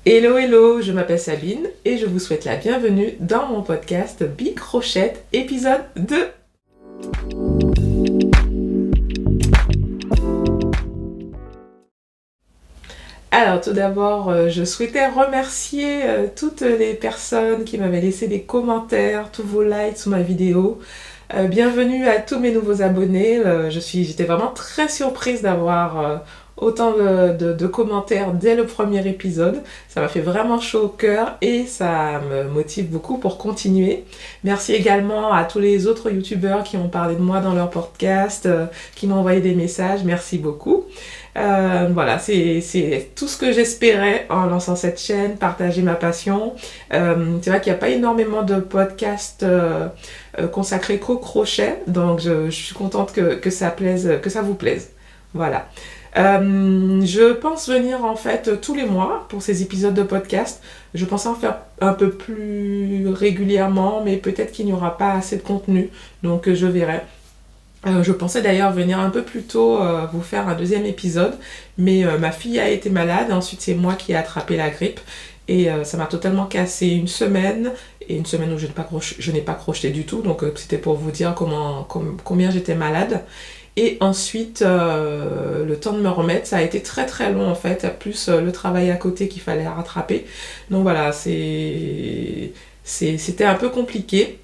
Hello, hello, je m'appelle Sabine et je vous souhaite la bienvenue dans mon podcast Bicrochette, épisode 2. Alors tout d'abord, je souhaitais remercier toutes les personnes qui m'avaient laissé des commentaires, tous vos likes sous ma vidéo. Bienvenue à tous mes nouveaux abonnés. J'étais vraiment très surprise d'avoir autant de commentaires dès le premier épisode. Ça m'a fait vraiment chaud au cœur et ça me motive beaucoup pour continuer. Merci également à tous les autres youtubeurs qui ont parlé de moi dans leur podcast, qui m'ont envoyé des messages. Merci beaucoup. Voilà, c'est tout ce que j'espérais en lançant cette chaîne, partager ma passion. C'est vrai qu'il n'y a pas énormément de podcasts consacrés qu'au crochet, donc je suis contente que ça plaise, que ça vous plaise. Voilà. Je pense venir en fait tous les mois pour ces épisodes de podcast. Je pense en faire un peu plus régulièrement, mais peut-être qu'il n'y aura pas assez de contenu, donc je verrai. Je pensais d'ailleurs venir un peu plus tôt vous faire un deuxième épisode, mais ma fille a été malade, ensuite c'est moi qui ai attrapé la grippe et ça m'a totalement cassé une semaine, et une semaine où je n'ai pas crocheté du tout, donc c'était pour vous dire combien j'étais malade. Et ensuite, le temps de me remettre, ça a été très très long en fait, plus le travail à côté qu'il fallait rattraper. Donc voilà, c'était un peu compliqué.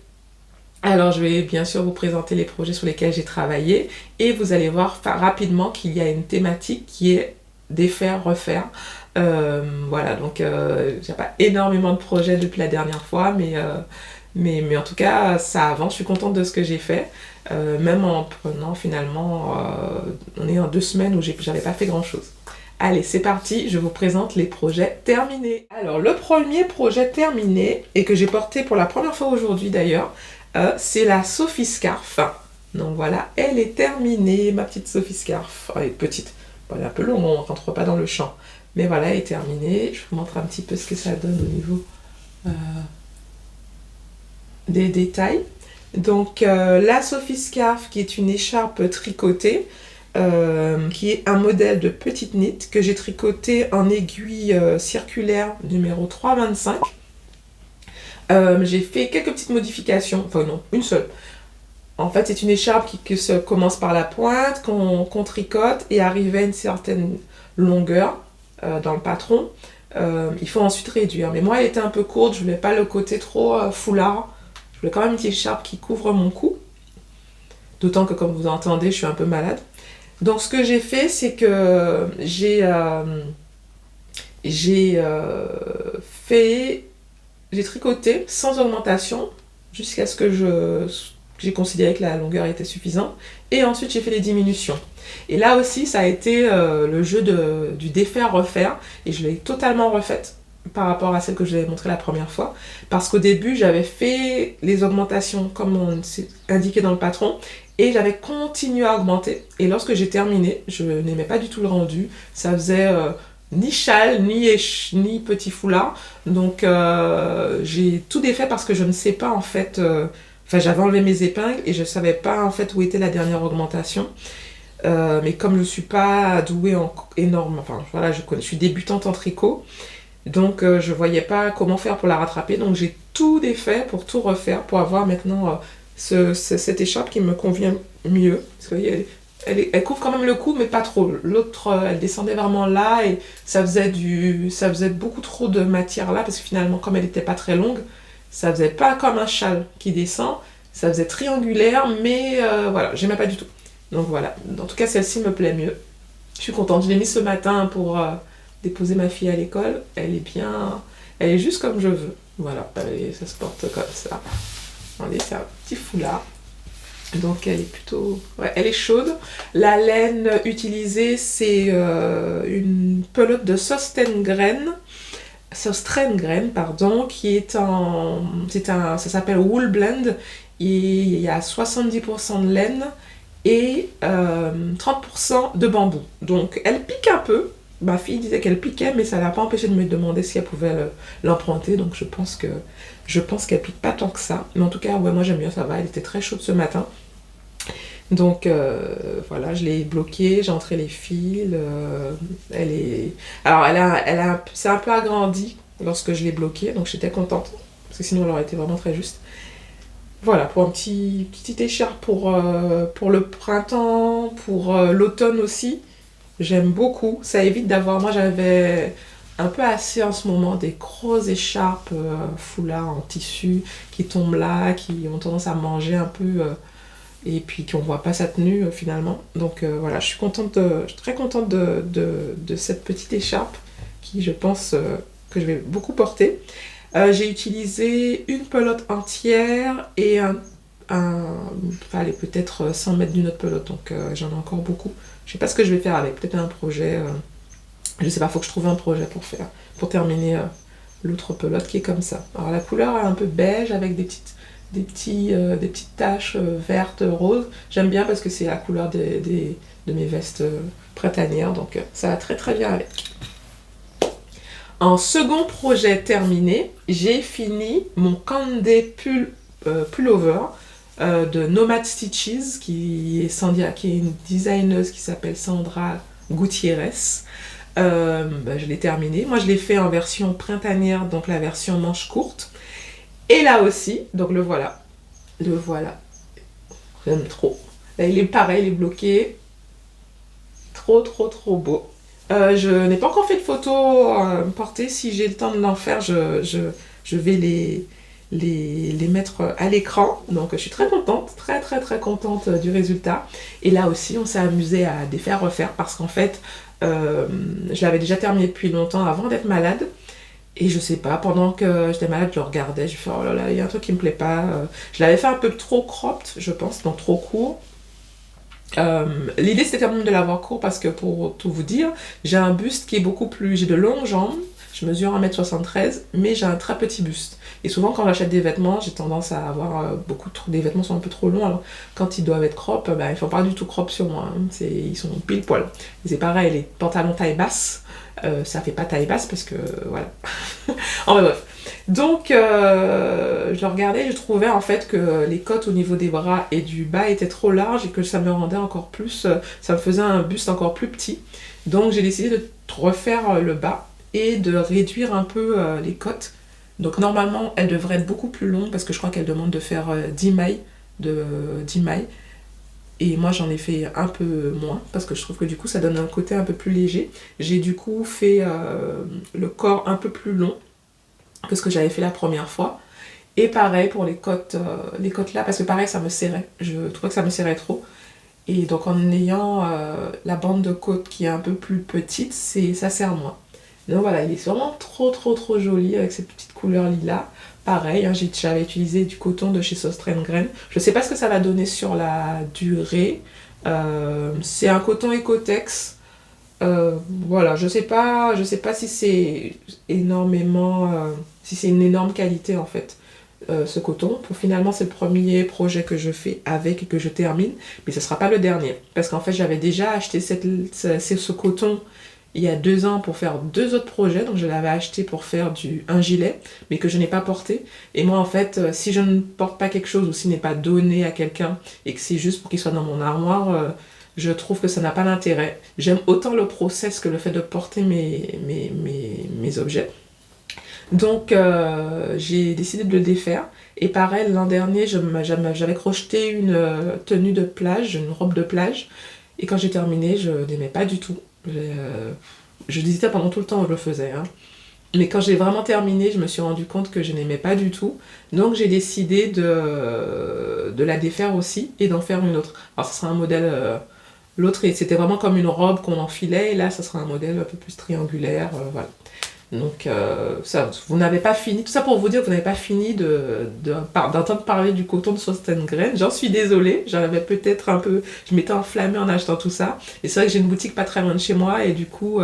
Alors je vais bien sûr vous présenter les projets sur lesquels j'ai travaillé et vous allez voir rapidement qu'il y a une thématique qui est défaire, refaire. Voilà, donc j'ai pas énormément de projets depuis la dernière fois, mais en tout cas ça avance, je suis contente de ce que j'ai fait. Même en prenant finalement, on est en 2 semaines où j'avais pas fait grand chose. Allez, c'est parti, je vous présente les projets terminés. Alors, le premier projet terminé, et que j'ai porté pour la première fois aujourd'hui d'ailleurs, c'est la Sophie Scarf. Donc voilà, elle est terminée, ma petite Sophie Scarf. Elle est petite, bon, elle est un peu longue, on ne rentre pas dans le champ. Mais voilà, elle est terminée. Je vous montre un petit peu ce que ça donne au niveau des détails. Donc la Sophie Scarf, qui est une écharpe tricotée, qui est un modèle de petite knit que j'ai tricoté en aiguille circulaire numéro 325. J'ai fait quelques petites modifications, enfin non, une seule. En fait, c'est une écharpe qui se commence par la pointe, qu'on tricote et arrive à une certaine longueur dans le patron. Il faut ensuite réduire. Mais moi, elle était un peu courte, je voulais pas le côté trop foulard. Je voulais quand même une petite écharpe qui couvre mon cou. D'autant que, comme vous entendez, je suis un peu malade. Donc, ce que j'ai fait, c'est que j'ai tricoté sans augmentation jusqu'à ce que j'ai considéré que la longueur était suffisante. Et ensuite, j'ai fait les diminutions. Et là aussi, ça a été le jeu du défaire-refaire. Et je l'ai totalement refaite par rapport à celle que je vous avais montrée la première fois. Parce qu'au début, j'avais fait les augmentations comme on s'est indiqué dans le patron. Et j'avais continué à augmenter. Et lorsque j'ai terminé, je n'aimais pas du tout le rendu. Ça faisait ni châle, ni petit foulard. Donc j'ai tout défait parce que je ne sais pas en fait... Enfin, j'avais enlevé mes épingles et je ne savais pas en fait où était la dernière augmentation. Mais comme je ne suis pas douée en énorme... Enfin, voilà, je suis débutante en tricot. Donc je ne voyais pas comment faire pour la rattraper. Donc j'ai tout défait pour tout refaire, pour avoir maintenant cette écharpe qui me convient mieux. Parce que elle couvre quand même le cou, mais pas trop. L'autre, elle descendait vraiment là et ça faisait beaucoup trop de matière là, parce que finalement, comme elle n'était pas très longue, ça faisait pas comme un châle qui descend, ça faisait triangulaire, mais voilà, j'aimais pas du tout. Donc voilà, en tout cas, celle-ci me plaît mieux. Je suis contente, je l'ai mise ce matin pour déposer ma fille à l'école. Elle est bien, elle est juste comme je veux. Voilà, ça se porte comme ça. Regardez, c'est un petit foulard. Donc elle est plutôt... Ouais, elle est chaude. La laine utilisée, c'est une pelote de Sostengren, pardon, qui est ça s'appelle Wool Blend. Et il y a 70% de laine et 30% de bambou. Donc elle pique un peu. Ma fille disait qu'elle piquait, mais ça ne l'a pas empêché de me demander si elle pouvait l'emprunter. Donc je pense qu'elle pique pas tant que ça. Mais en tout cas, ouais, moi j'aime bien, ça va. Elle était très chaude ce matin. Donc voilà, je l'ai bloquée, j'ai entré les fils. Elle est... Alors c'est un peu agrandi lorsque je l'ai bloquée, donc j'étais contente. Parce que sinon elle aurait été vraiment très juste. Voilà, pour un petit écharpe pour le printemps, pour l'automne aussi. J'aime beaucoup. Ça évite d'avoir... Moi j'avais un peu assez en ce moment des grosses écharpes foulard en tissu qui tombent là, qui ont tendance à manger un peu... et puis qu'on voit pas sa tenue finalement. Donc voilà, je suis très contente de cette petite écharpe qui, je pense, que je vais beaucoup porter. J'ai utilisé une pelote entière et allez, peut-être 100 mètres d'une autre pelote, donc j'en ai encore beaucoup. Je sais pas ce que je vais faire avec, peut-être un projet, je sais pas, faut que je trouve un projet pour terminer l'autre pelote qui est comme ça. Alors la couleur est un peu beige avec des petites taches vertes, roses. J'aime bien parce que c'est la couleur de mes vestes printanières, donc ça va très très bien avec. En second projet terminé, j'ai fini mon Candé Pullover de Nomad Stitches, qui est une designeuse qui s'appelle Sandra Gutiérrez. Je l'ai terminé. Moi, je l'ai fait en version printanière, donc la version manche courte. Et là aussi, donc le voilà. Le voilà. J'aime trop. Là, il est pareil, il est bloqué. Trop, trop, trop beau. Je n'ai pas encore fait de photos portées. Si j'ai le temps de l'en faire, je vais les mettre à l'écran. Donc je suis très contente, très très très contente du résultat. Et là aussi, on s'est amusé à défaire, refaire parce qu'en fait, je l'avais déjà terminé depuis longtemps avant d'être malade. Et je sais pas, pendant que j'étais malade, je le regardais, je fais oh là là, il y a un truc qui me plaît pas. Je l'avais fait un peu trop cropped, je pense, donc trop court. L'idée c'était quand même de l'avoir court parce que pour tout vous dire, j'ai un buste qui est beaucoup plus... J'ai de longues jambes, je mesure 1m73, mais j'ai un très petit buste. Et souvent quand j'achète des vêtements, j'ai tendance à avoir beaucoup trop... Des vêtements sont un peu trop longs, alors quand ils doivent être crop, ils ne font pas du tout crop sur moi. Hein. Ils sont pile poil. C'est pareil, les pantalons taille basse, ça fait pas taille basse parce que... Voilà. Enfin bref. Donc, je le regardais, je trouvais en fait que les côtes au niveau des bras et du bas étaient trop larges et que ça me rendait encore plus, ça me faisait un buste encore plus petit. Donc, j'ai décidé de refaire le bas et de réduire un peu les côtes. Donc, normalement, elles devraient être beaucoup plus longues parce que je crois qu'elles demandent de faire 10 mailles, 10 mailles. Et moi, j'en ai fait un peu moins parce que je trouve que du coup, ça donne un côté un peu plus léger. J'ai du coup fait le corps un peu plus long que ce que j'avais fait la première fois. Et pareil pour les côtes là, parce que pareil, ça me serrait. Je trouvais que ça me serrait trop. Et donc en ayant la bande de côte qui est un peu plus petite, ça serre moins. Donc voilà, il est vraiment trop trop trop joli avec cette petite couleur lilas. Pareil, hein, j'avais utilisé du coton de chez Sostrand Grain. Je sais pas ce que ça va donner sur la durée. C'est un coton Ecotex. Voilà, je sais pas si c'est énormément, si c'est une énorme qualité en fait, ce coton. Finalement, c'est le premier projet que je fais avec et que je termine, mais ce sera pas le dernier. Parce qu'en fait, j'avais déjà acheté ce coton il y a 2 ans pour faire 2 autres projets. Donc, je l'avais acheté pour faire un gilet, mais que je n'ai pas porté. Et moi, en fait, si je ne porte pas quelque chose ou s'il n'est pas donné à quelqu'un et que c'est juste pour qu'il soit dans mon armoire, je trouve que ça n'a pas d'intérêt. J'aime autant le process que le fait de porter mes objets. Donc j'ai décidé de le défaire. Et pareil, l'an dernier, j'avais crocheté une tenue de plage, une robe de plage. Et quand j'ai terminé, je n'aimais pas du tout. Je hésitais pendant tout le temps où je le faisais. Hein. Mais quand j'ai vraiment terminé, je me suis rendu compte que je n'aimais pas du tout. Donc j'ai décidé de la défaire aussi et d'en faire une autre. Alors ce sera un modèle... L'autre, c'était vraiment comme une robe qu'on enfilait, et là, ça sera un modèle un peu plus triangulaire, voilà. Donc, ça, vous n'avez pas fini, tout ça pour vous dire que vous n'avez pas fini d'entendre parler du coton de Sostrand Grain. J'en suis désolée, j'avais peut-être un peu, je m'étais enflammée en achetant tout ça. Et c'est vrai que j'ai une boutique pas très loin de chez moi, et du coup,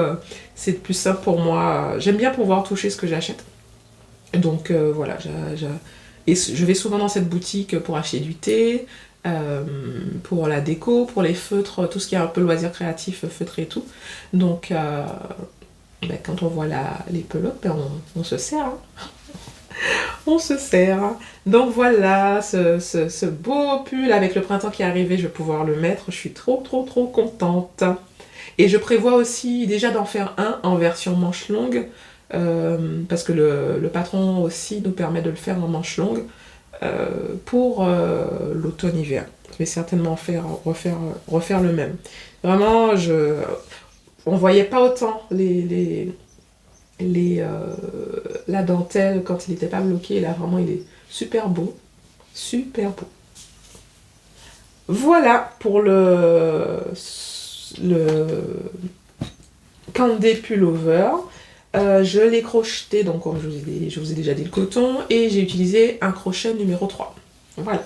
c'est plus simple pour moi. J'aime bien pouvoir toucher ce que j'achète. Donc, voilà, et je vais souvent dans cette boutique pour acheter du thé, pour la déco, pour les feutres, tout ce qui est un peu loisir créatif, feutré et tout. Donc, quand on voit les pelotes, on se sert. Hein. On se sert. Donc voilà, ce beau pull avec le printemps qui est arrivé, je vais pouvoir le mettre. Je suis trop contente. Et je prévois aussi déjà d'en faire un en version manche longue, parce que le patron aussi nous permet de le faire en manche longue pour l'automne-hiver. Je vais certainement refaire le même. Vraiment, on voyait pas autant la dentelle quand il n'était pas bloqué. Là, vraiment, il est super beau. Super beau. Voilà pour le Candy Pullover. Je l'ai crocheté, donc comme je vous ai déjà dit, le coton, et j'ai utilisé un crochet numéro 3. Voilà.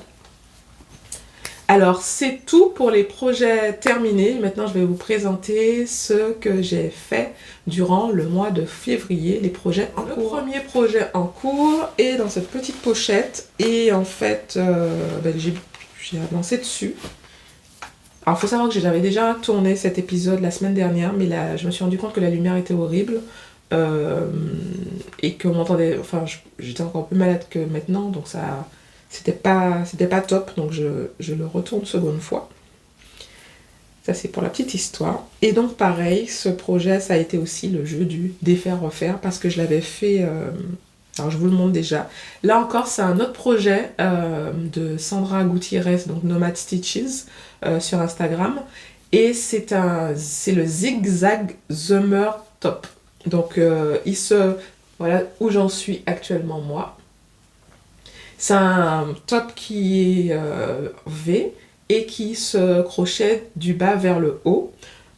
Alors, c'est tout pour les projets terminés. Maintenant, je vais vous présenter ce que j'ai fait durant le mois de février, les projets en cours. Le premier projet en cours est dans cette petite pochette, et en fait, j'ai avancé dessus. Alors, il faut savoir que j'avais déjà tourné cet épisode la semaine dernière, mais là, je me suis rendu compte que la lumière était horrible. Et qu'on m'entendait, enfin j'étais encore plus malade que maintenant, donc ça c'était pas top, donc je le retourne seconde fois. Ça c'est pour la petite histoire. Et donc pareil, ce projet ça a été aussi le jeu du défaire refaire, parce que je l'avais fait, alors je vous le montre déjà. Là encore c'est un autre projet de Sandra Gutiérrez, donc Nomad Stitches sur Instagram, et c'est le zigzag Summer top. Donc, voilà où j'en suis actuellement, moi. C'est un top qui est V et qui se crochette du bas vers le haut,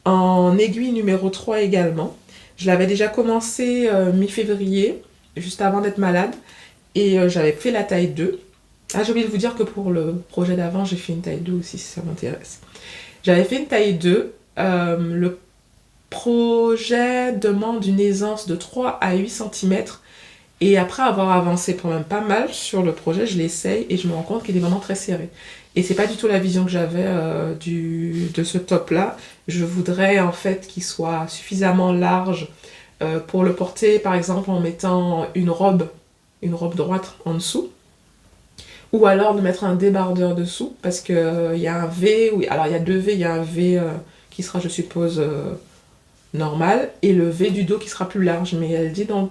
en aiguille numéro 3 également. Je l'avais déjà commencé mi-février, juste avant d'être malade, et j'avais fait la taille 2. Ah, j'ai oublié de vous dire que pour le projet d'avant, j'ai fait une taille 2 aussi, si ça m'intéresse. J'avais fait une taille 2. Le projet demande une aisance de 3 à 8 cm, et après avoir avancé quand même pas mal sur le projet, je l'essaye et je me rends compte qu'il est vraiment très serré. Et c'est pas du tout la vision que j'avais de ce top là. Je voudrais en fait qu'il soit suffisamment large pour le porter par exemple en mettant une robe droite en dessous, ou alors de mettre un débardeur dessous, parce que il y a un V, alors il y a deux V, il y a un V qui sera je suppose normal, et le V du dos qui sera plus large, mais elle dit dans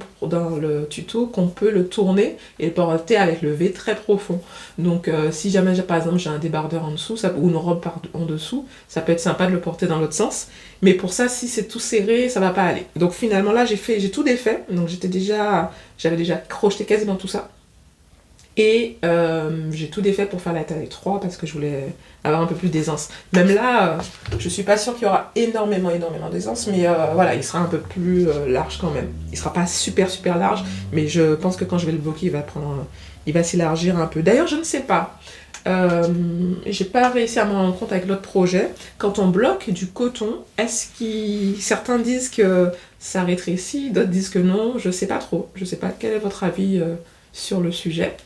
le tuto qu'on peut le tourner et le porter avec le V très profond. Donc si jamais par exemple j'ai un débardeur en dessous, ou une robe en dessous, ça peut être sympa de le porter dans l'autre sens, mais pour ça si c'est tout serré ça va pas aller. Donc finalement là j'ai tout défait, donc j'avais déjà crocheté quasiment tout ça. Et j'ai tout défait pour faire la taille 3 parce que je voulais avoir un peu plus d'aisance. Même là, je suis pas sûre qu'il y aura énormément d'aisance, mais voilà, il sera un peu plus large quand même. Il sera pas super large, mais je pense que quand je vais le bloquer, il va s'élargir un peu. D'ailleurs, je ne sais pas. J'ai pas réussi à me rendre compte avec l'autre projet. Quand on bloque du coton, certains disent que ça rétrécit, d'autres disent que non. Je sais pas trop. Je sais pas quel est votre avis sur le sujet.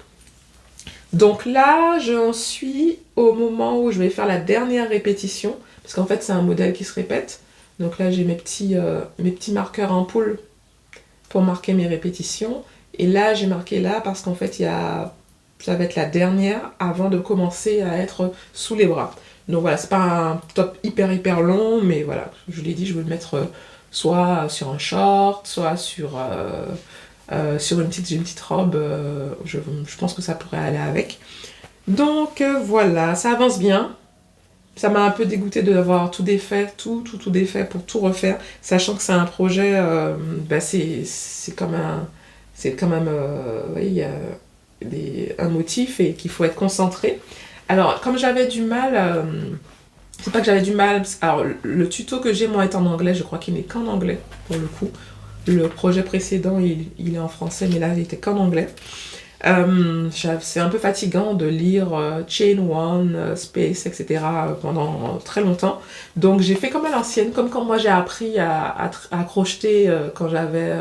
Donc là, j'en suis au moment où je vais faire la dernière répétition, parce qu'en fait c'est un modèle qui se répète. Donc là j'ai mes petits marqueurs en poule pour marquer mes répétitions. Et là j'ai marqué là parce qu'en fait ça va être la dernière avant de commencer à être sous les bras. Donc voilà, c'est pas un top hyper long, mais voilà, je vous l'ai dit, je veux le mettre soit sur un short, soit sur une petite robe, je pense que ça pourrait aller avec. Donc voilà, ça avance bien. Ça m'a un peu dégoûté de d'avoir tout défait, tout défait pour tout refaire, sachant que c'est un projet, c'est comme vous voyez, il y a un motif et qu'il faut être concentré. Alors, comme j'avais du mal, c'est pas que j'avais du mal, alors le tuto que j'ai moi est en anglais, je crois qu'il n'est qu'en anglais pour le coup. Le projet précédent, il est en français, mais là, il était qu'en anglais. C'est un peu fatigant de lire Chain One, Space, etc. Pendant très longtemps. Donc, j'ai fait comme à l'ancienne, comme quand moi j'ai appris à crocheter quand j'avais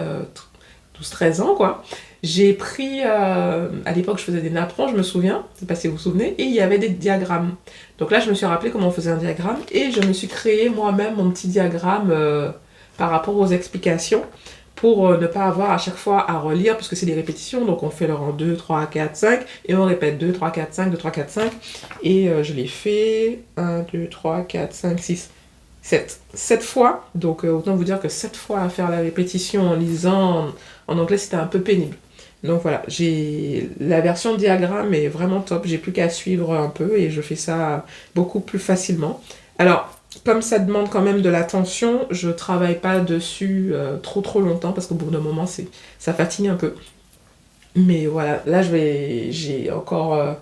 12-13 ans, quoi. J'ai pris, à l'époque, je faisais des napperons, je me souviens, je sais pas si vous vous souvenez, et il y avait des diagrammes. Donc là, je me suis rappelé comment on faisait un diagramme, et je me suis créé moi-même mon petit diagramme par rapport aux explications, pour ne pas avoir à chaque fois à relire, puisque c'est des répétitions, donc on fait le rang 2, 3, 4, 5, et on répète 2, 3, 4, 5, 2, 3, 4, 5, et je l'ai fait 1, 2, 3, 4, 5, 6, 7. 7 fois, donc autant vous dire que 7 fois à faire la répétition en lisant en anglais, c'était un peu pénible. Donc voilà, j'ai la version diagramme est vraiment top, j'ai plus qu'à suivre un peu et je fais ça beaucoup plus facilement. Alors, comme ça demande quand même de l'attention, je travaille pas dessus trop longtemps parce qu'au bout d'un moment, ça fatigue un peu. Mais voilà, là j'ai encore,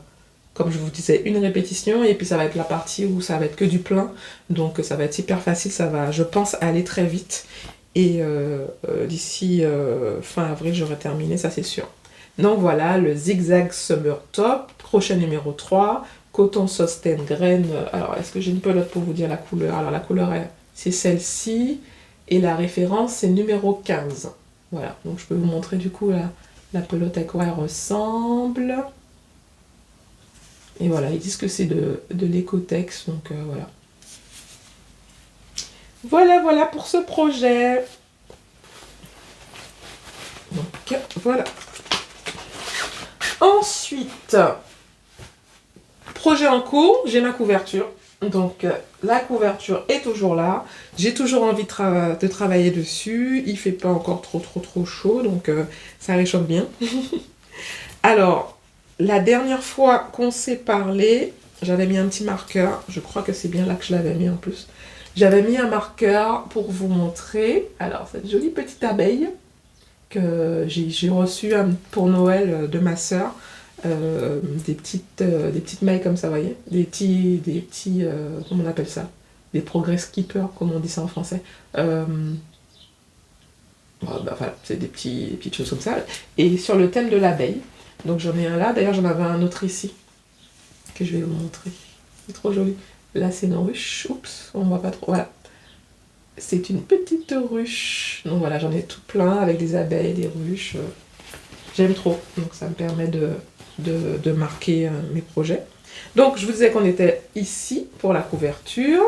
comme je vous disais, une répétition et puis ça va être la partie où ça va être que du plein. Donc ça va être hyper facile, ça va, je pense, aller très vite. Et d'ici fin avril, j'aurai terminé, ça c'est sûr. Donc voilà, le zigzag summer top, crochet numéro 3, coton sosten graine. Alors, est-ce que j'ai une pelote pour vous dire la couleur? Alors, la couleur, c'est celle-ci. Et la référence, c'est numéro 15. Voilà, donc je peux vous montrer du coup la pelote à quoi elle ressemble. Et voilà, ils disent que c'est de l'écotex, donc voilà. Voilà pour ce projet. Donc, voilà. Ensuite, projet en cours, j'ai ma couverture. Donc, la couverture est toujours là. J'ai toujours envie de travailler dessus. Il fait pas encore trop chaud, donc ça réchauffe bien. Alors, la dernière fois qu'on s'est parlé, j'avais mis un petit marqueur. Je crois que c'est bien là que je l'avais mis en plus. J'avais mis un marqueur pour vous montrer. Alors, cette jolie petite abeille que j'ai reçue pour Noël de ma sœur. Des petites mailles comme ça, vous voyez, des petits comment on appelle ça, des progress keepers, comme on dit ça en français. Voilà, c'est des petites choses comme ça. Et sur le thème de l'abeille, donc j'en ai un là, d'ailleurs j'en avais un autre ici, que je vais vous montrer. C'est trop joli. Là c'est une ruche, oups, on voit pas trop, voilà. C'est une petite ruche. Donc voilà, j'en ai tout plein avec des abeilles, des ruches. J'aime trop, donc ça me permet de marquer mes projets. Donc je vous disais qu'on était ici pour la couverture.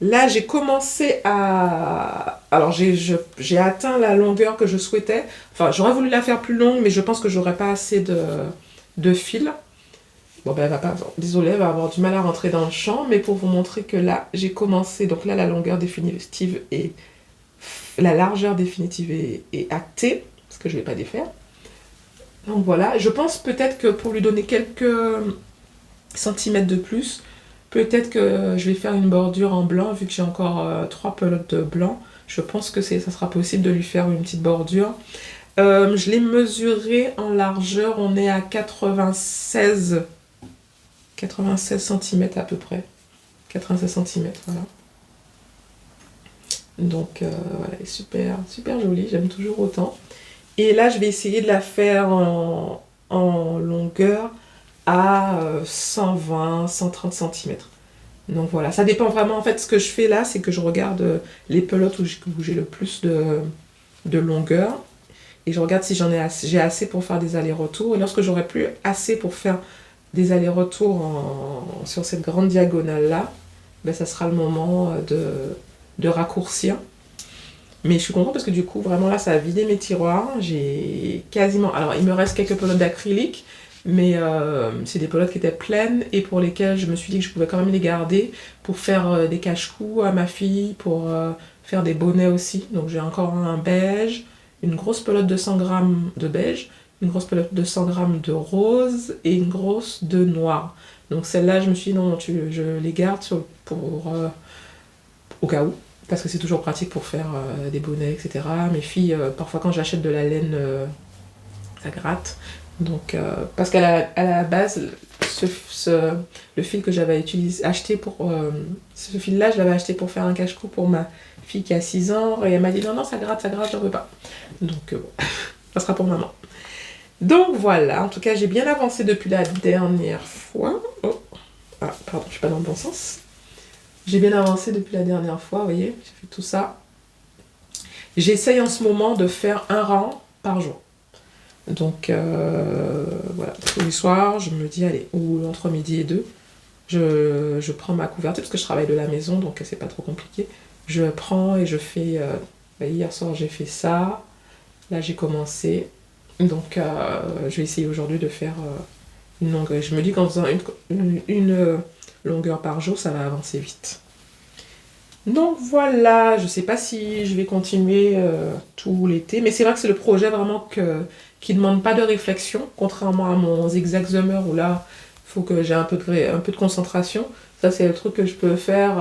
Là j'ai commencé à... Alors j'ai atteint la longueur que je souhaitais. Enfin j'aurais voulu la faire plus longue, mais je pense que j'aurais pas assez de fil. Bon ben elle va pas... Désolée, elle va avoir du mal à rentrer dans le champ, mais pour vous montrer que là j'ai commencé... Donc là la longueur définitive est... La largeur définitive est actée, parce que je vais pas défaire. Donc voilà, je pense peut-être que pour lui donner quelques centimètres de plus, peut-être que je vais faire une bordure en blanc, vu que j'ai encore 3 pelotes de blanc. Je pense que ça sera possible de lui faire une petite bordure. Je l'ai mesuré en largeur, on est à 96 cm à peu près. 96 cm, voilà. Donc voilà, elle est super jolie, j'aime toujours autant. Et là, je vais essayer de la faire en longueur à 120, 130 cm. Donc voilà, ça dépend vraiment. En fait, ce que je fais là, c'est que je regarde les pelotes où j'ai le plus de longueur. Et je regarde si j'ai assez pour faire des allers-retours. Et lorsque j'aurai plus assez pour faire des allers-retours sur cette grande diagonale-là, ben, ça sera le moment de raccourcir. Mais je suis contente parce que du coup, vraiment là, ça a vidé mes tiroirs. J'ai quasiment... Alors, il me reste quelques pelotes d'acrylique, mais c'est des pelotes qui étaient pleines et pour lesquelles je me suis dit que je pouvais quand même les garder pour faire des cache-cou à ma fille, pour faire des bonnets aussi. Donc, j'ai encore un beige, une grosse pelote de 100 grammes de beige, une grosse pelote de 100 grammes de rose et une grosse de noir. Donc, celle-là, je me suis dit non, je les garde au cas où. Parce que c'est toujours pratique pour faire des bonnets, etc. Mes filles, parfois quand j'achète de la laine, ça gratte. Donc, parce qu'à la base, le fil que j'avais acheté pour... ce fil-là, je l'avais acheté pour faire un cache-cou pour ma fille qui a 6 ans. Et elle m'a dit non, ça gratte, j'en veux pas. Donc, bon, ça sera pour maman. Donc voilà, en tout cas, j'ai bien avancé depuis la dernière fois. Oh. Ah, pardon, je suis pas dans le bon sens. J'ai bien avancé depuis la dernière fois, vous voyez, j'ai fait tout ça. J'essaye en ce moment de faire un rang par jour. Donc, voilà, tous les soirs, je me dis, allez, ou entre midi et 2, je prends ma couverture, parce que je travaille de la maison, donc c'est pas trop compliqué. Je prends et je fais, hier soir j'ai fait ça, Là, j'ai commencé. Donc, je vais essayer aujourd'hui de faire une longueur. Je me dis qu'en faisant une longueur par jour, ça va avancer vite. Donc voilà, je sais pas si je vais continuer tout l'été, mais c'est vrai que c'est le projet vraiment qui demande pas de réflexion, contrairement à mon Zigzag Summer où là, il faut que j'ai un peu de concentration. Ça, c'est le truc que je peux faire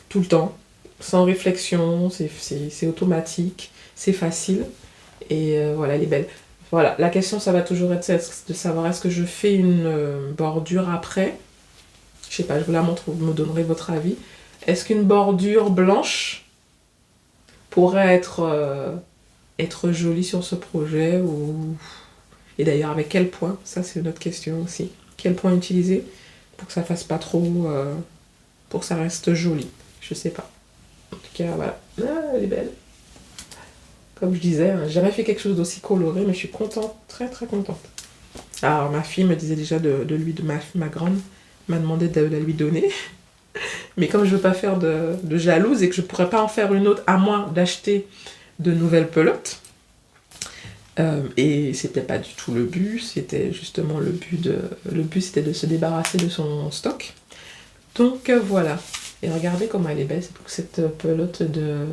tout le temps, sans réflexion, c'est automatique, c'est facile, et voilà, elle est belle. Voilà, la question, ça va toujours être de savoir est-ce que je fais une bordure après. Je sais pas, je vous la montre, vous me donnerez votre avis. Est-ce qu'une bordure blanche pourrait être jolie sur ce projet ou... Et d'ailleurs, avec quel point? Ça, c'est une autre question aussi. Quel point utiliser pour que ça fasse pas trop... pour que ça reste joli? Je sais pas. En tout cas, voilà. Ah, elle est belle. Comme je disais, hein, j'ai jamais fait quelque chose d'aussi coloré, mais je suis contente, très très contente. Alors, ma fille me disait déjà ma grande m'a demandé de la lui donner. Mais comme je veux pas faire de jalouse et que je pourrais pas en faire une autre à moins d'acheter de nouvelles pelotes, et c'était pas du tout le but, c'était justement le but c'était de se débarrasser de son stock. Donc voilà. Et regardez comment elle est belle, cette pelote de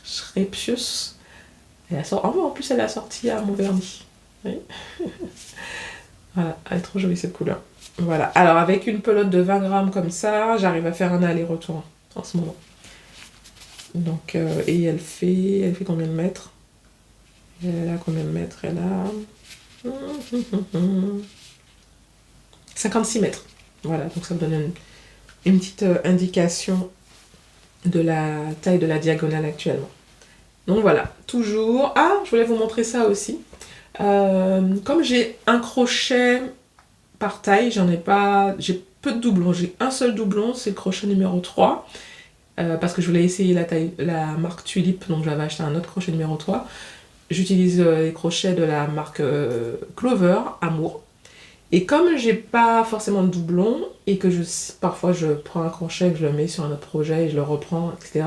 Shrepsius. En plus, elle a sorti à mon vernis. Oui. Voilà, elle est trop jolie cette couleur. Voilà, alors avec une pelote de 20 grammes comme ça, j'arrive à faire un aller-retour en ce moment. Donc, et elle fait combien de mètres? Elle a combien de mètres? Elle a 56 mètres. Voilà, donc ça me donne une petite indication de la taille de la diagonale actuellement. Donc voilà, toujours... Ah, je voulais vous montrer ça aussi. Comme j'ai un crochet par taille, j'ai peu de doublons. J'ai un seul doublon, c'est le crochet numéro 3. Parce que je voulais essayer la marque Tulip, donc j'avais acheté un autre crochet numéro 3. J'utilise les crochets de la marque Clover, Amour. Et comme j'ai pas forcément de doublon, et que parfois je prends un crochet, que je le mets sur un autre projet et je le reprends, etc.,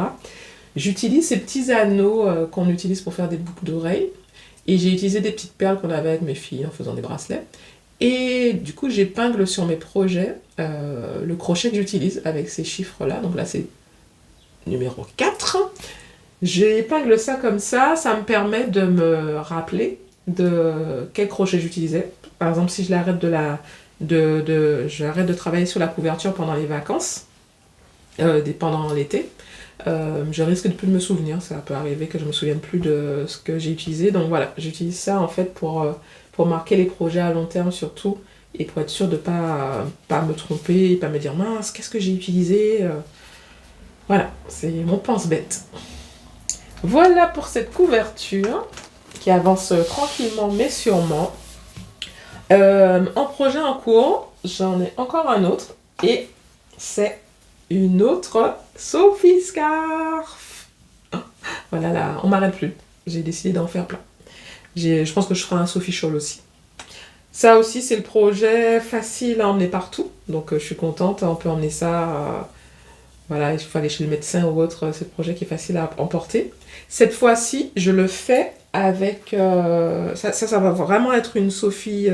j'utilise ces petits anneaux qu'on utilise pour faire des boucles d'oreilles. Et j'ai utilisé des petites perles qu'on avait avec mes filles en faisant des bracelets. Et du coup, j'épingle sur mes projets le crochet que j'utilise avec ces chiffres-là. Donc là, c'est numéro 4. J'épingle ça comme ça me permet de me rappeler de quel crochet j'utilisais. Par exemple, si j'arrête de travailler sur la couverture pendant les vacances, pendant l'été, je risque de plus me souvenir. Ça peut arriver que je me souvienne plus de ce que j'ai utilisé. Donc voilà, j'utilise ça en fait pour marquer les projets à long terme surtout et pour être sûre de pas me tromper et pas me dire mince, qu'est-ce que j'ai utilisé. Voilà, c'est mon pense-bête. Voilà pour cette couverture qui avance tranquillement mais sûrement. En projet en cours, j'en ai encore un autre et c'est une autre Sophie Scarf. Voilà, là, on m'arrête plus. J'ai décidé d'en faire plein. Je pense que je ferai un Sophie Shawl aussi. Ça aussi, c'est le projet facile à emmener partout. Donc, je suis contente. On peut emmener ça... voilà, il faut aller chez le médecin ou autre. C'est le projet qui est facile à emporter. Cette fois-ci, je le fais avec... ça va vraiment être une Sophie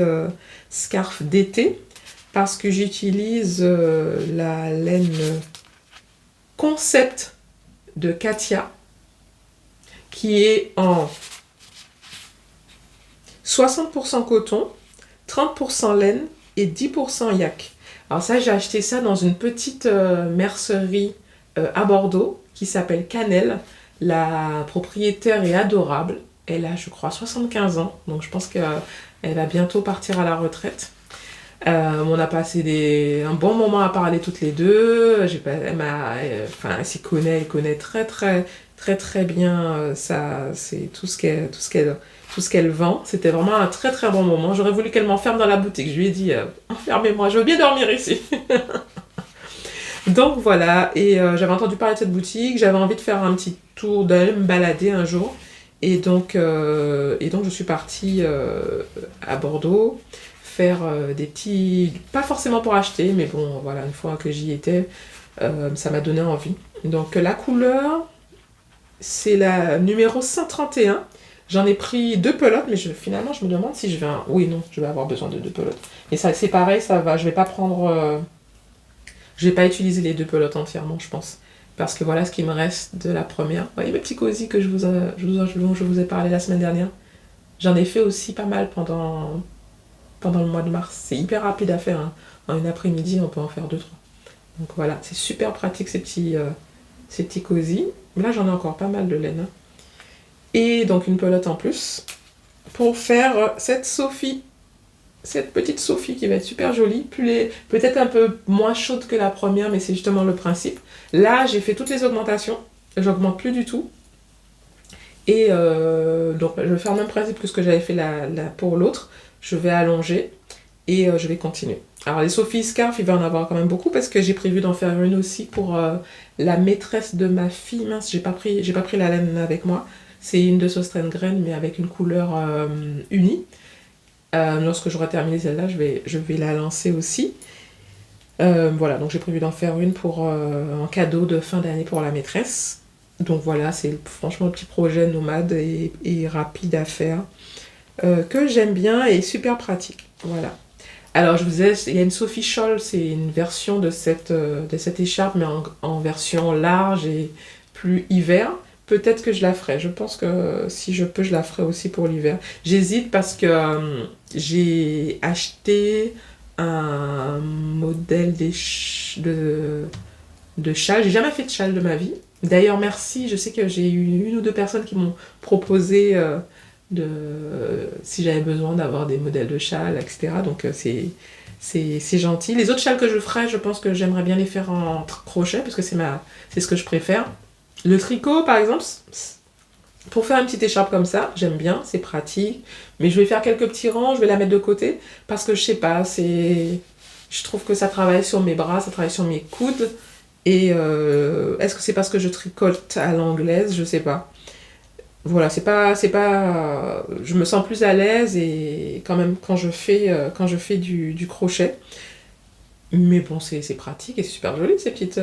Scarf d'été. Parce que j'utilise la laine Concept de Katia. Qui est en 60% coton, 30% laine et 10% yak. Alors ça, j'ai acheté ça dans une petite mercerie à Bordeaux qui s'appelle Cannelle. La propriétaire est adorable. Elle a, je crois, 75 ans. Donc je pense qu'elle va bientôt partir à la retraite. On a passé un bon moment à parler toutes les deux. Elle s'y connaît, elle connaît très bien ça, c'est tout ce qu'elle vend. C'était vraiment un très très bon moment. J'aurais voulu qu'elle m'enferme dans la boutique. Je lui ai dit enfermez-moi, je veux bien dormir ici. Donc voilà, et j'avais entendu parler de cette boutique, j'avais envie de faire un petit tour, d'aller me balader un jour. Et donc je suis partie à Bordeaux faire des petits... Pas forcément pour acheter, mais bon, voilà, une fois que j'y étais, ça m'a donné envie. Donc la couleur... C'est la numéro 131. J'en ai pris 2 pelotes, mais finalement, je me demande si je vais... Oui, non, je vais avoir besoin de 2 pelotes. Et ça, c'est pareil, ça va. Je vais pas prendre... Je vais pas utiliser les 2 pelotes entièrement, je pense. Parce que voilà ce qui me reste de la première. Vous voyez mes petits cosy que dont je vous ai parlé la semaine dernière. J'en ai fait aussi pas mal pendant le mois de mars. C'est hyper rapide à faire, hein. En une après-midi, on peut en faire 2-3. Donc voilà, c'est super pratique ces petits cosy. Là, j'en ai encore pas mal de laine, hein. Et donc une pelote en plus pour faire cette petite Sophie qui va être super jolie, peut-être un peu moins chaude que la première, mais c'est justement le principe. Là, j'ai fait toutes les augmentations, j'augmente plus du tout. Et donc, je vais faire le même principe que ce que j'avais fait pour l'autre. Je vais allonger et je vais continuer. Alors, les Sophie Scarf, il va en avoir quand même beaucoup parce que j'ai prévu d'en faire une aussi pour la maîtresse de ma fille. Mince, j'ai pas pris la laine avec moi. C'est une de Sosten Grain, mais avec une couleur unie. Lorsque j'aurai terminé celle-là, je vais la lancer aussi. Voilà, donc j'ai prévu d'en faire une en cadeau de fin d'année pour la maîtresse. Donc voilà, c'est franchement un petit projet nomade et rapide à faire, que j'aime bien et super pratique. Voilà. Alors je vous disais, il y a une Sophie Scholl, c'est une version de cette écharpe, mais en version large et plus hiver. Peut-être que je la ferai. Je pense que si je peux, je la ferai aussi pour l'hiver. J'hésite parce que j'ai acheté un modèle de châle. J'ai jamais fait de châle de ma vie. D'ailleurs, merci. Je sais que j'ai eu 1 ou 2 personnes qui m'ont proposé si j'avais besoin d'avoir des modèles de châle, etc. Donc c'est gentil. Les autres châles que je ferai, je pense que j'aimerais bien les faire en crochet parce que c'est ce que je préfère. Le tricot, par exemple, pour faire une petite écharpe comme ça, j'aime bien, c'est pratique. Mais je vais faire quelques petits rangs, je vais la mettre de côté parce que je sais pas, je trouve que ça travaille sur mes bras, ça travaille sur mes coudes. Et est-ce que c'est parce que je tricote à l'anglaise? Je sais pas. Voilà, je me sens plus à l'aise et quand même quand je fais du crochet. Mais bon, c'est pratique et c'est super joli ces petites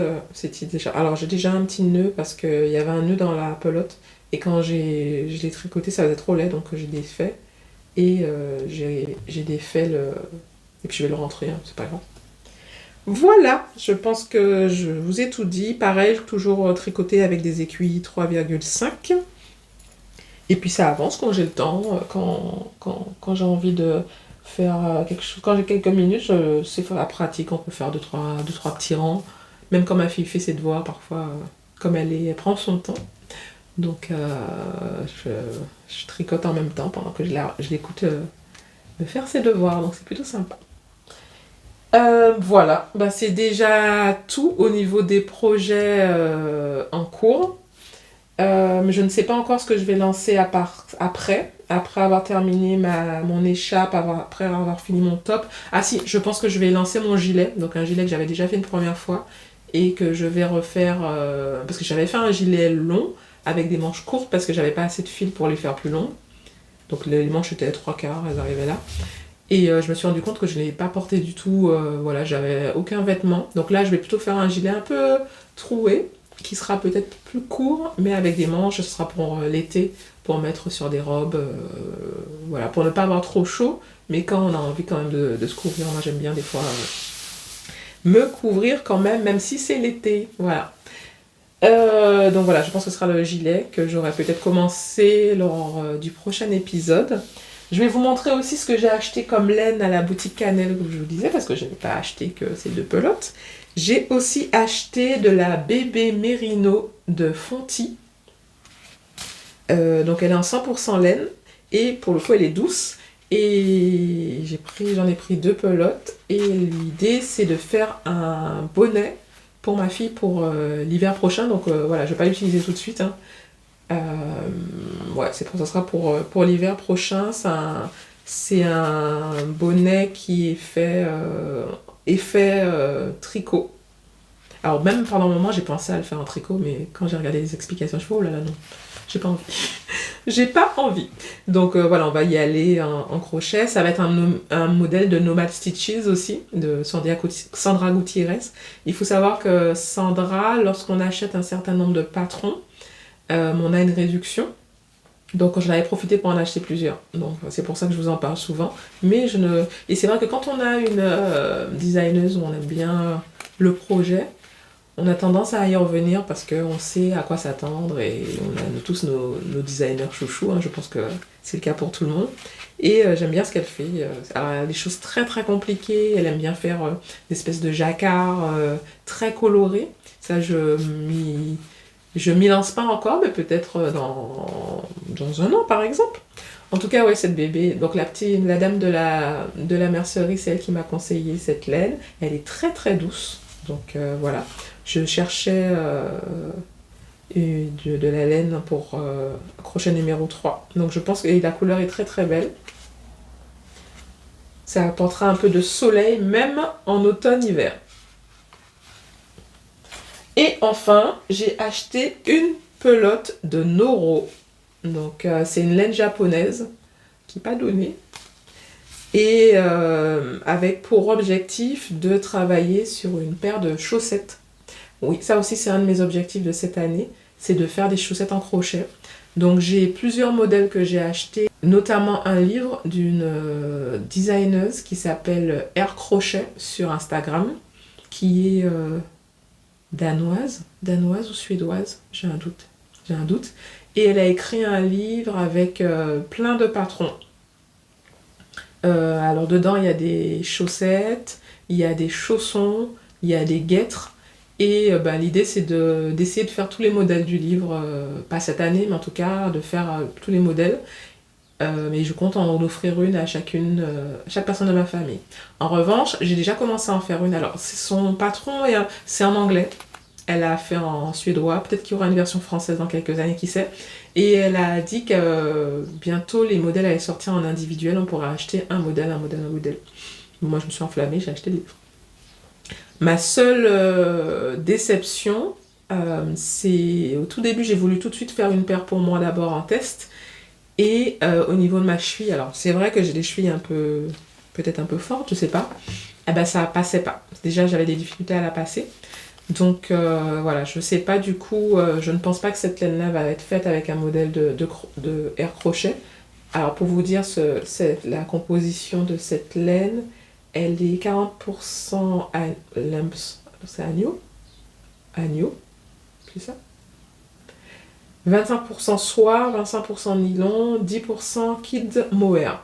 écharpes. Alors j'ai déjà un petit nœud parce qu'il y avait un nœud dans la pelote et quand je l'ai tricoté, ça faisait trop laid donc j'ai défait. Et j'ai défait et puis je vais le rentrer, hein, c'est pas grave. Voilà, je pense que je vous ai tout dit. Pareil, toujours tricoté avec des aiguilles 3,5. Et puis ça avance quand j'ai le temps, quand j'ai envie de faire quelque chose. Quand j'ai quelques minutes, c'est la pratique, on peut faire deux, trois petits rangs. Même quand ma fille fait ses devoirs, parfois, comme elle prend son temps. Donc je tricote en même temps pendant que je l'écoute me faire ses devoirs, donc c'est plutôt sympa. Voilà, bah, c'est déjà tout au niveau des projets en cours. Mais je ne sais pas encore ce que je vais lancer après avoir terminé mon écharpe, après avoir fini mon top. Ah si, je pense que je vais lancer mon gilet, donc un gilet que j'avais déjà fait une première fois et que je vais refaire, parce que j'avais fait un gilet long avec des manches courtes parce que j'avais pas assez de fil pour les faire plus longs. Donc les manches étaient 3/4, elles arrivaient là. Et je me suis rendu compte que je ne l'ai pas porté du tout, voilà, j'avais aucun vêtement. Donc là, je vais plutôt faire un gilet un peu troué, qui sera peut-être plus court, mais avec des manches, ce sera pour l'été, pour mettre sur des robes, voilà, pour ne pas avoir trop chaud, mais quand on a envie quand même de se couvrir, moi j'aime bien des fois me couvrir quand même, même si c'est l'été, voilà. Donc voilà, je pense que ce sera le gilet que j'aurai peut-être commencé lors du prochain épisode. Je vais vous montrer aussi ce que j'ai acheté comme laine à la boutique Cannelle, comme je vous disais, parce que je n'ai pas acheté que ces 2 pelotes. J'ai aussi acheté de la bébé Mérino de Fonty. Donc elle est en 100% laine, et pour le coup elle est douce. Et j'en ai pris 2 pelotes, et l'idée c'est de faire un bonnet pour ma fille pour l'hiver prochain. Donc voilà, je ne vais pas l'utiliser tout de suite, hein. Ouais, ça sera pour l'hiver prochain. C'est un bonnet qui est fait effet tricot. Alors même pendant un moment j'ai pensé à le faire en tricot, mais quand j'ai regardé les explications, je me suis dit, oh là là non, j'ai pas envie. J'ai pas envie. Donc voilà, on va y aller en crochet. Ça va être un modèle de Nomad Stitches aussi, de Sandra Gutiérrez. Il faut savoir que Sandra, lorsqu'on achète un certain nombre de patrons, on a une réduction. Donc j'en avais profité pour en acheter plusieurs. Donc c'est pour ça que je vous en parle souvent. Mais je ne... Et c'est vrai que quand on a une designeuse où on aime bien le projet, on a tendance à y revenir parce qu'on sait à quoi s'attendre et on a tous nos designers chouchous, hein, je pense que c'est le cas pour tout le monde. Et j'aime bien ce qu'elle fait. Alors, elle a des choses très très compliquées, elle aime bien faire des espèces de jacquards très colorés. Ça, je m'y lance pas encore, mais peut-être dans un an par exemple. En tout cas, ouais, cette bébé, donc la dame de la mercerie, c'est elle qui m'a conseillé cette laine. Elle est très très douce, donc voilà. Je cherchais de la laine pour crochet numéro 3. Donc je pense que la couleur est très très belle. Ça apportera un peu de soleil, même en automne-hiver. Et enfin, j'ai acheté une pelote de Noro. Donc c'est une laine japonaise qui n'est pas donnée. Et avec pour objectif de travailler sur une paire de chaussettes. Oui, ça aussi c'est un de mes objectifs de cette année, c'est de faire des chaussettes en crochet. Donc j'ai plusieurs modèles que j'ai achetés, notamment un livre d'une designeuse qui s'appelle Air Crochet sur Instagram, qui est danoise ou suédoise, j'ai un doute. Et elle a écrit un livre avec plein de patrons. Alors dedans il y a des chaussettes, il y a des chaussons, il y a des guêtres. Et l'idée c'est d'essayer de faire tous les modèles du livre, pas cette année, mais en tout cas de faire tous les modèles. Mais je compte en offrir une à chaque personne de ma famille. En revanche, j'ai déjà commencé à en faire une. Alors, son patron, c'est en anglais. Elle a fait en suédois. Peut-être qu'il y aura une version française dans quelques années, qui sait. Et elle a dit que bientôt les modèles allaient sortir en individuel. On pourra acheter un modèle. Moi, je me suis enflammée, j'ai acheté des livres. Ma seule déception, c'est au tout début, j'ai voulu tout de suite faire une paire pour moi d'abord en test. Et au niveau de ma cheville, alors c'est vrai que j'ai des chevilles peut-être un peu fortes, je sais pas. Eh ben ça passait pas. Déjà, j'avais des difficultés à la passer. Donc voilà, je sais pas du coup, je ne pense pas que cette laine-là va être faite avec un modèle de air crochet. Alors pour vous dire, la composition de cette laine, elle est 40% lamps, c'est agneau, c'est ça 25% soie, 25% nylon, 10% kid mohair.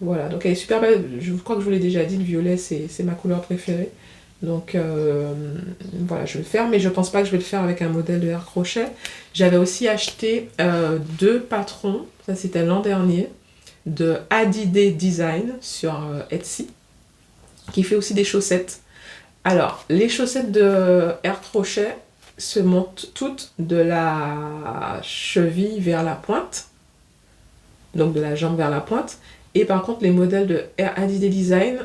Voilà, donc elle est super belle, je crois que je vous l'ai déjà dit, le violet c'est ma couleur préférée. Donc voilà, je vais le faire, mais je pense pas que je vais le faire avec un modèle de air crochet. J'avais aussi acheté deux patrons, ça c'était l'an dernier, de Adidé Design sur Etsy, qui fait aussi des chaussettes. Alors, les chaussettes de air crochet se montent toutes de la cheville vers la pointe, donc de la jambe vers la pointe. Et par contre, les modèles de Adidé Design,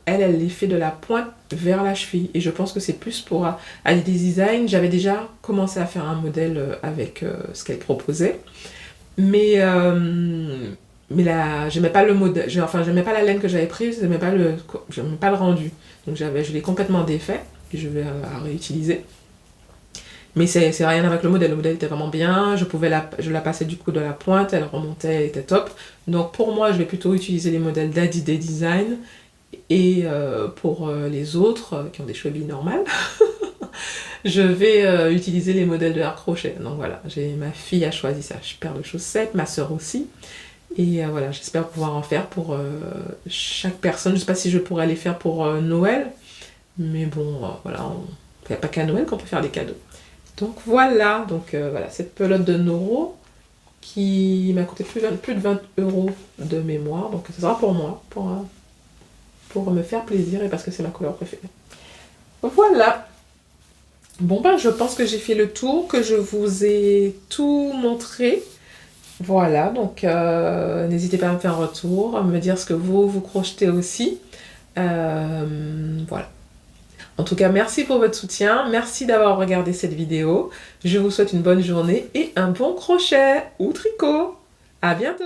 elle les fait de la pointe vers la cheville. Et je pense que c'est plus pour Adidé Design. J'avais déjà commencé à faire un modèle avec ce qu'elle proposait. Mais là, j'aimais pas le modèle, j'aimais pas la laine que j'avais prise, j'aimais pas le rendu. Donc je l'ai complètement défait, et je vais la réutiliser. Mais c'est rien avec le modèle était vraiment bien, je la passais du coup de la pointe, elle remontait, elle était top. Donc pour moi, je vais plutôt utiliser les modèles d'Adidé Design, et pour les autres qui ont des chevilles normales, je vais utiliser les modèles de air crochet. Donc voilà, ma fille a choisi sa paire de chaussettes, ma soeur aussi. Et voilà, j'espère pouvoir en faire pour chaque personne. Je sais pas si je pourrais les faire pour Noël, mais bon, voilà, il n'y a pas qu'à Noël qu'on peut faire des cadeaux. Donc voilà, voilà, cette pelote de Noro qui m'a coûté plus de 20 € de mémoire. Donc ce sera pour moi, pour me faire plaisir et parce que c'est ma couleur préférée. Voilà. Bon je pense que j'ai fait le tour, que je vous ai tout montré. Voilà, donc n'hésitez pas à me faire un retour, à me dire ce que vous crochetez aussi. Voilà. En tout cas, merci pour votre soutien, merci d'avoir regardé cette vidéo. Je vous souhaite une bonne journée et un bon crochet ou tricot. À bientôt!